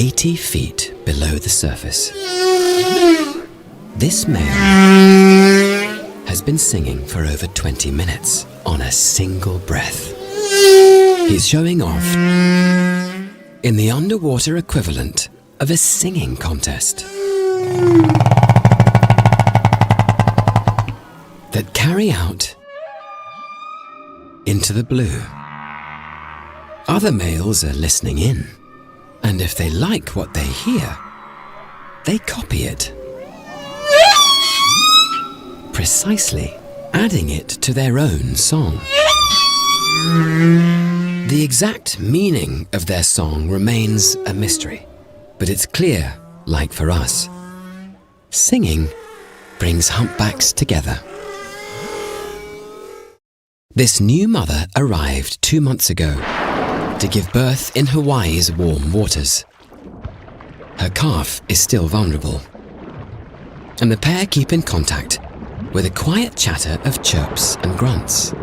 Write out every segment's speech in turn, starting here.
80 feet below the surface. This male has been singing for over 20 minutes on a single breath. He's showing off in the underwater equivalent of a singing contest that carry out into the blue. Other males are listening in, and if they like what they hear, they copy it, precisely adding it to their own song. The exact meaning of their song remains a mystery, but it's clear, like for us, singing brings humpbacks together. This new mother arrived 2 months ago to give birth in Hawaii's warm waters. Her calf is still vulnerable, and the pair keep in contact with a quiet chatter of chirps and grunts.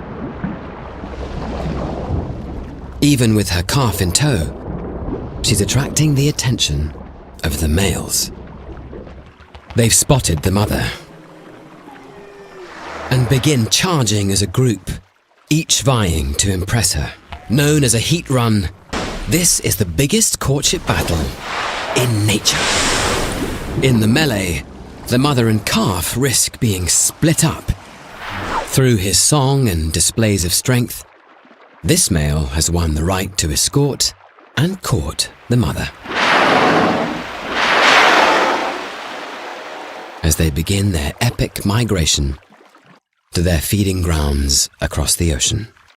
Even with her calf in tow, she's attracting the attention of the males. They've spotted the mother and begin charging as a group, each vying to impress her. Known as a heat run, this is the biggest courtship battle in nature. In the melee, the mother and calf risk being split up. Through his song and displays of strength, this male has won the right to escort and court the mother. As they begin their epic migration to their feeding grounds across the ocean.